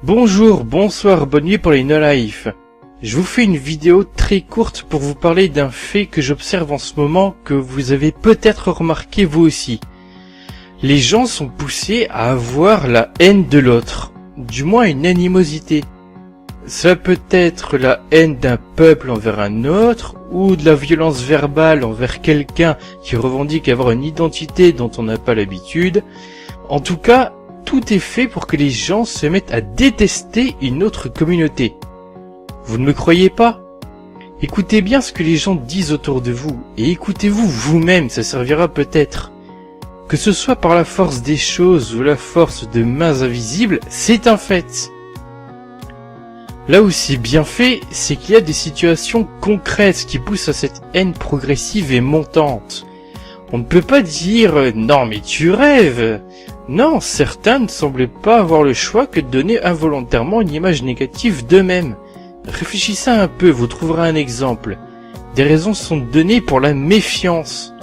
Bonjour, bonsoir, bonne nuit pour les no-life. Je vous fais une vidéo très courte pour vous parler d'un fait que j'observe en ce moment que vous avez peut-être remarqué vous aussi. Les gens sont poussés à avoir la haine de l'autre, du moins une animosité. Ça peut être la haine d'un peuple envers un autre, ou de la violence verbale envers quelqu'un qui revendique avoir une identité dont on n'a pas l'habitude. En tout cas, tout est fait pour que les gens se mettent à détester une autre communauté. Vous ne me croyez pas? Écoutez bien ce que les gens disent autour de vous, et écoutez-vous vous-même, ça servira peut-être. Que ce soit par la force des choses ou la force de mains invisibles, c'est un fait. Là où c'est bien fait, c'est qu'il y a des situations concrètes qui poussent à cette haine progressive et montante. On ne peut pas dire « non mais tu rêves !» Non, certains ne semblent pas avoir le choix que de donner involontairement une image négative d'eux-mêmes. Réfléchissez un peu, vous trouverez un exemple. Des raisons sont données pour la méfiance.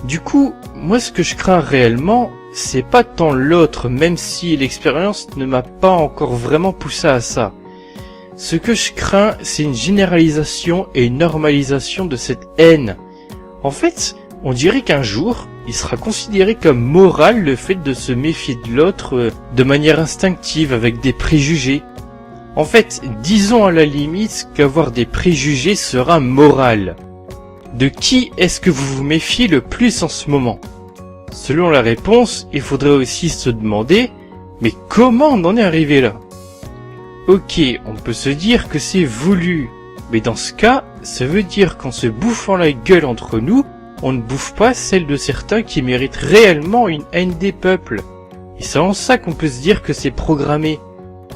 Du coup, moi ce que je crains réellement, c'est pas tant l'autre, même si l'expérience ne m'a pas encore vraiment poussé à ça. Ce que je crains, c'est une généralisation et une normalisation de cette haine. En fait, on dirait qu'un jour, il sera considéré comme moral le fait de se méfier de l'autre de manière instinctive avec des préjugés. En fait, disons à la limite qu'avoir des préjugés sera moral. De qui est-ce que vous vous méfiez le plus en ce moment? Selon la réponse, il faudrait aussi se demander, mais comment on en est arrivé là? Ok, on peut se dire que c'est voulu, mais dans ce cas, ça veut dire qu'en se bouffant la gueule entre nous, on ne bouffe pas celle de certains qui méritent réellement une haine des peuples. Et c'est en ça qu'on peut se dire que c'est programmé.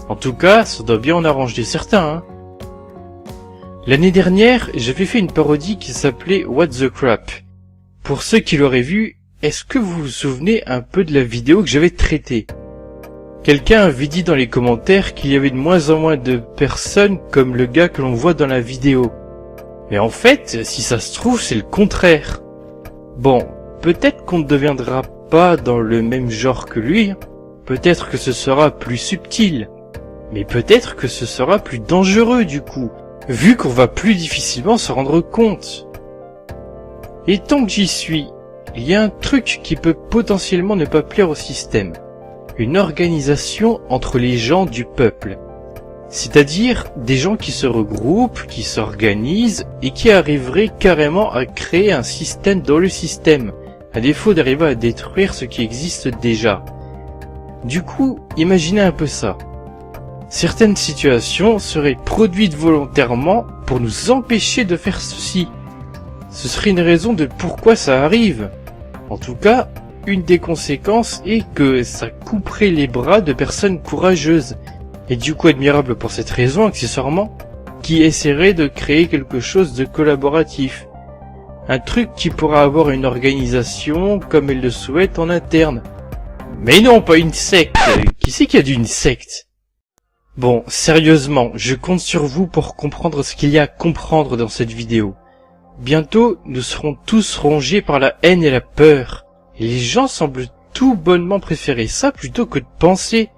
En tout cas, ça doit bien en arranger certains, hein. L'année dernière, j'avais fait une parodie qui s'appelait What the Crap. Pour ceux qui l'auraient vu, est-ce que vous vous souvenez un peu de la vidéo que j'avais traitée? Quelqu'un avait dit dans les commentaires qu'il y avait de moins en moins de personnes comme le gars que l'on voit dans la vidéo. Mais en fait, si ça se trouve, c'est le contraire. Bon, peut-être qu'on ne deviendra pas dans le même genre que lui, peut-être que ce sera plus subtil, mais peut-être que ce sera plus dangereux du coup, vu qu'on va plus difficilement se rendre compte. Et tant que j'y suis, il y a un truc qui peut potentiellement ne pas plaire au système. Une organisation entre les gens du peuple. C'est-à-dire des gens qui se regroupent, qui s'organisent et qui arriveraient carrément à créer un système dans le système, à défaut d'arriver à détruire ce qui existe déjà. Du coup, imaginez un peu ça. Certaines situations seraient produites volontairement pour nous empêcher de faire ceci. Ce serait une raison de pourquoi ça arrive. En tout cas, une des conséquences est que ça couperait les bras de personnes courageuses, et du coup admirable pour cette raison accessoirement, qui essaieraient de créer quelque chose de collaboratif. Un truc qui pourra avoir une organisation comme elle le souhaite en interne. Mais non, pas une secte. Qui c'est qui a dit une secte? Bon, sérieusement, je compte sur vous pour comprendre ce qu'il y a à comprendre dans cette vidéo. Bientôt, nous serons tous rongés par la haine et la peur. Et les gens semblent tout bonnement préférer ça plutôt que de penser.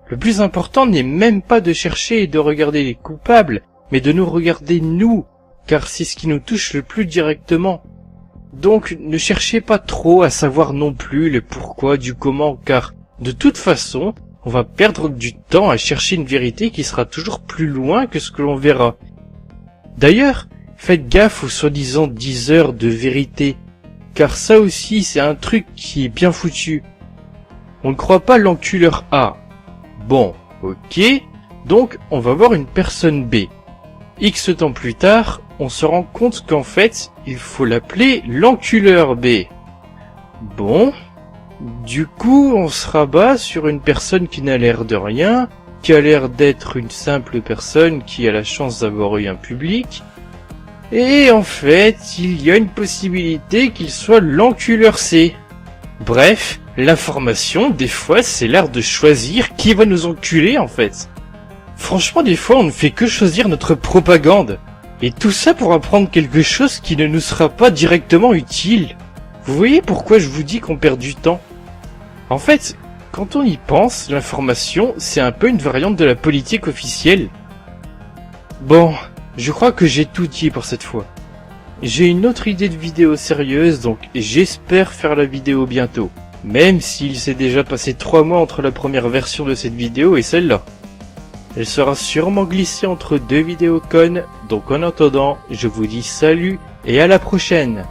Le plus important n'est même pas de chercher et de regarder les coupables, mais de nous regarder nous, car c'est ce qui nous touche le plus directement. Donc, ne cherchez pas trop à savoir non plus le pourquoi du comment, car, de toute façon, on va perdre du temps à chercher une vérité qui sera toujours plus loin que ce que l'on verra. D'ailleurs, faites gaffe aux soi-disant 10 heures de vérité, car ça aussi c'est un truc qui est bien foutu. On ne croit pas l'enculeur A. Bon, ok, donc on va voir une personne B. X temps plus tard, on se rend compte qu'en fait, il faut l'appeler l'enculeur B. Bon, du coup on se rabat sur une personne qui n'a l'air de rien, qui a l'air d'être une simple personne qui a la chance d'avoir eu un public, et en fait, il y a une possibilité qu'il soit l'enculeur C. Bref, l'information, des fois, c'est l'art de choisir qui va nous enculer, en fait. Franchement, des fois, on ne fait que choisir notre propagande. Et tout ça pour apprendre quelque chose qui ne nous sera pas directement utile. Vous voyez pourquoi je vous dis qu'on perd du temps? En fait, quand on y pense, l'information, c'est un peu une variante de la politique officielle. Bon, je crois que j'ai tout dit pour cette fois. J'ai une autre idée de vidéo sérieuse, donc j'espère faire la vidéo bientôt. Même s'il s'est déjà passé 3 mois entre la première version de cette vidéo et celle-là. Elle sera sûrement glissée entre 2 vidéos connes, donc en attendant, je vous dis salut et à la prochaine.